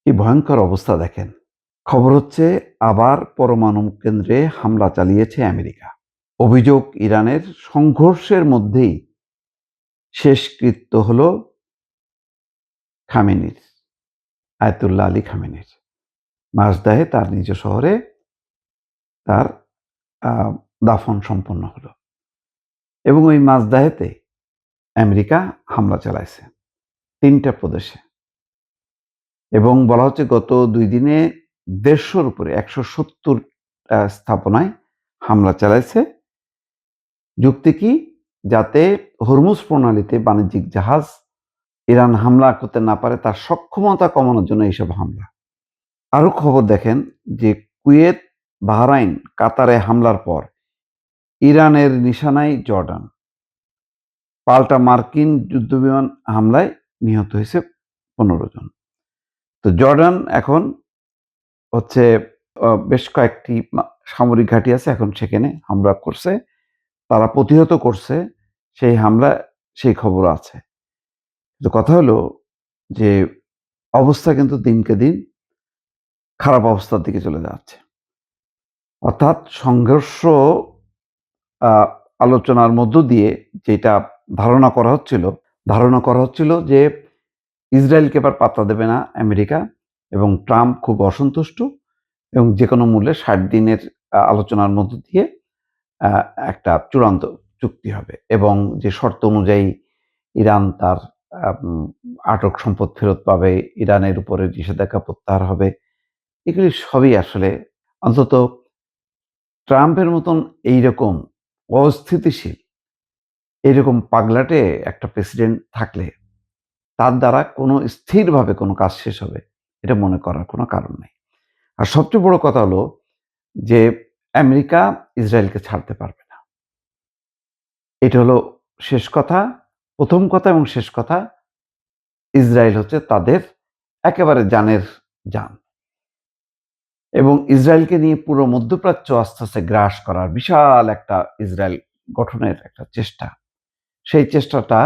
কি ভয়ঙ্কর অবস্থা দেখেন। খবর হচ্ছে আবার পরমাণু কেন্দ্রে হামলা চালিয়েছে আমেরিকা। অভিযোগ ইরানের সংঘর্ষের মধ্যেই শেষকৃত্য হলো খামেনির, আয়াতুল্লাহ আলী খামেনির। মাজদাহে তার নিজ শহরে তার দাফন সম্পন্ন হলো এবং ওই মাজদাহেতে আমেরিকা হামলা চালাইছে ৩টা প্রদেশে এবং বলা হচ্ছে গত ২ দিনে ১৫০'র উপরে ১৭০ স্থাপনায় হামলা চালাইছে। যুক্তি কি? যাতে হরমুজ প্রণালীতে বাণিজ্যিক জাহাজ ইরান হামলা করতে না পারে তার সক্ষমতা কমানোর জন্য এইসব হামলা। আরো খবর দেখেন যে কুয়েত, বাহরাইন, কাতারে হামলার পর ইরানের নিশানায় জর্ডান। পাল্টা মার্কিন যুদ্ধবিমান হামলায় নিহত হয়েছে ১৫ জন। তো জর্ডান এখন হচ্ছে বেশ কয়েকটি সামরিক ঘাঁটি আছে, এখন সেখানে হামলা করছে। তারা প্রতিহত করছে সেই হামলা, সেই খবর আছে। তো কথা হলো যে অবস্থা কিন্তু দিনকে দিন খারাপ অবস্থার দিকে চলে যাচ্ছে। অর্থাৎ সংঘর্ষ আলোচনার মধ্য দিয়ে যেটা ধারণা করা হচ্ছিল যে ইসরায়েলকে এবার পাত্তা দেবে না আমেরিকা এবং ট্রাম্প খুব অসন্তুষ্ট এবং যেকোনো মূল্যে ৬০ দিনের আলোচনার মধ্য দিয়ে একটা চূড়ান্ত চুক্তি হবে এবং যে শর্ত অনুযায়ী ইরান তার আটক সম্পদ ফেরত পাবে, ইরানের উপরে নিষেধাজ্ঞা প্রত্যাহার হবে, এগুলি সবই আসলে অন্তত ট্রাম্পের মতন এইরকম অস্থিতিশীল, এইরকম পাগলাটে একটা প্রেসিডেন্ট থাকলে তার দ্বারা কোনো স্থিরভাবে কোনো কাজ শেষ হবে এটা মনে করার কোনো কারণ নেই। আর সবচেয়ে বড় কথা হলো যে আমেরিকা ইসরায়েলকে ছাড়তে পারবে না। এটা হলো শেষ কথা, প্রথম কথা এবং শেষ কথা। ইসরায়েল হচ্ছে তাদের একেবারে জানের জান এবং ইসরায়েলকে নিয়ে পুরো মধ্যপ্রাচ্য আস্তে আস্তে গ্রাস করার বিশাল একটা ইসরায়েল গঠনের একটা চেষ্টা, সেই চেষ্টাটা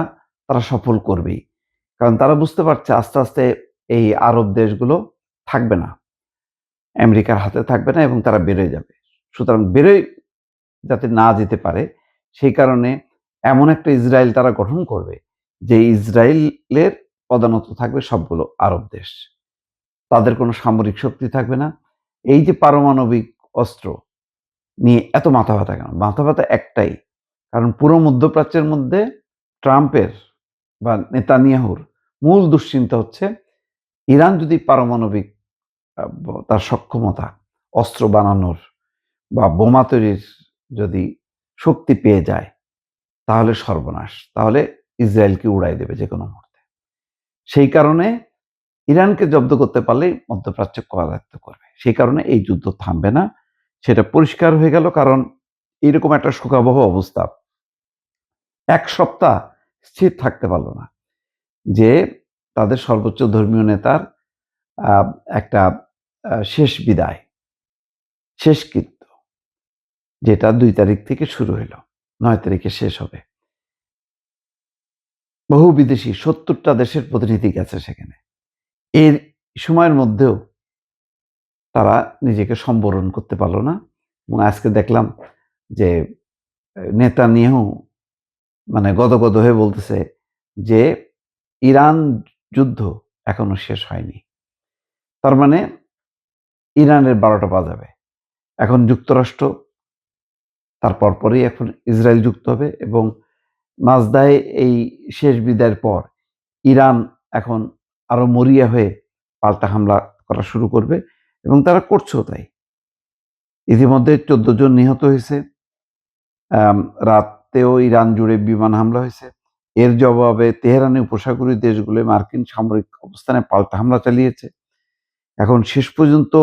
তারা সফল করবেই। কারণ তারা বুঝতে পারছে আস্তে আস্তে এই আরব দেশগুলো থাকবে না, আমেরিকার হাতে থাকবে না এবং তারা বেড়ে যাবে। সুতরাং বেড়ে যাতে না যেতে পারে সেই কারণে এমন একটা ইসরায়েল তারা গঠন করবে যে ইসরায়েলের প্রধানত থাকবে সবগুলো আরব দেশ, তাদের কোনো সামরিক শক্তি থাকবে না। এই যে পারমাণবিক অস্ত্র নিয়ে এত মাথা ব্যথা কেন? মাথা ব্যথা একটাই, কারণ পুরো মধ্যপ্রাচ্যের মধ্যে ট্রাম্পের বা নেতানিয়াহুর মূল দুশ্চিন্তা হচ্ছে ইরান যদি পারমাণবিক তার সক্ষমতা অস্ত্র বানানোর বা বোমা তৈরির যদি শক্তি পেয়ে যায় তাহলে সর্বনাশ, তাহলে ইসরায়েলকে উড়াই দেবে যে কোনো মুহূর্তে। সেই কারণে ইরানকে জব্দ করতে পারলেই মধ্যপ্রাচ্য করায়ত্ত করবে। সেই কারণে এই যুদ্ধ থামবে না, সেটা পরিষ্কার হয়ে গেল। কারণ এইরকম একটা শোকাবহ অবস্থা ১ সপ্তাহ স্থির থাকতে পারল না যে তাদের সর্বোচ্চ ধর্মীয় নেতার একটা শেষ বিদায়, শেষকৃত্য, যেটা ২ তারিখ থেকে শুরু হলো, ৯ তারিখে শেষ হবে। বহু বিদেশি ৭০টা দেশের প্রতিনিধি গেছে সেখানে। এর সময়ের মধ্যেও তারা নিজেকে সম্বরণ করতে পারল না এবং আজকে দেখলাম যে নেতানিয়াহু মানে গদগদ হয়ে বলতেছে যে ইরান যুদ্ধ এখনো শেষ হয়নি। তার মানে ইরানের ১২টা বাজাবে। এখন যুক্তরাষ্ট্র, তার পরপরই এখন ইসরায়েল যুক্ত হবে এবং মাজদায় এই শেষ বিদায়ের পর ইরান এখন আরো মরিয়া হয়ে পাল্টা হামলা করা শুরু করবে এবং তারা করছেও তাই। ইতিমধ্যে ১৪ জন নিহত হয়েছে। রাতেও ইরান জুড়ে বিমান হামলা হয়েছে। এর জবাবে তেহরানি উপসাগরীয় দেশগুলো মার্কিন সামরিক অবস্থানে পাল্টা হামলা চালিয়েছে। এখন শেষ পর্যন্ত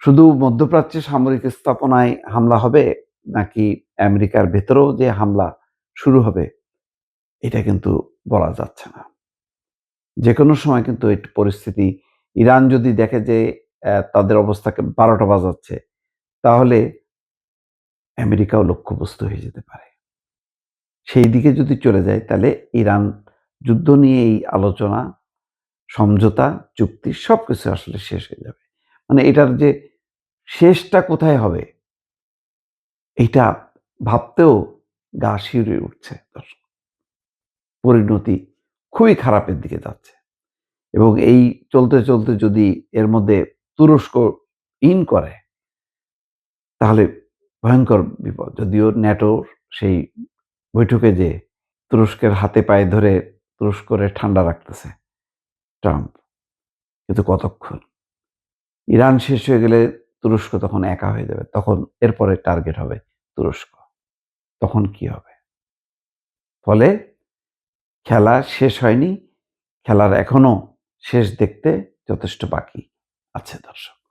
শুধু মধ্যপ্রাচ্যে সামরিক স্থাপনায় হামলা হবে নাকি আমেরিকার ভেতরেও যে হামলা শুরু হবে এটা কিন্তু বলা যাচ্ছে না। যেকোনো সময় কিন্তু এই পরিস্থিতি, ইরান যদি দেখে যে তাদের অবস্থাকে ১২টা বাজাচ্ছে তাহলে আমেরিকাও লক্ষ্যবস্তু হয়ে যেতে পারে। সেই দিকে যদি চলে যায় তাহলে ইরান যুদ্ধ নিয়ে এই আলোচনা সমঝোতা, চুক্তি সবকিছু আসলে শেষ হয়ে যাবে। মানে এটার যে শেষটা কোথায় হবে এইটা ভাবতেও গা শিউরে উঠছে দর্শক। পরিণতি খুবই খারাপের দিকে যাচ্ছে এবং এই চলতে, চলতে যদি এর মধ্যে তুরস্ক করে তাহলে ভয়ংকর বিপদ। যদিও ন্যাটোর সেই বৈঠকে যেয়ে তুরস্কের হাতে পায়ে ধরে তুরস্করে ঠান্ডা রাখতেছে ট্রাম্প। কিন্তু কতক্ষণ? ইরান শেষ হয়ে গেলে তুরস্ক তখন একা হয়ে যাবে। তখন এরপরে টার্গেট হবে তুরস্ক। তখন কি হবে? ফলে খেলা শেষ হয়নি। খেলার এখনো শেষ দেখতে যথেষ্ট বাকি আছে দর্শক।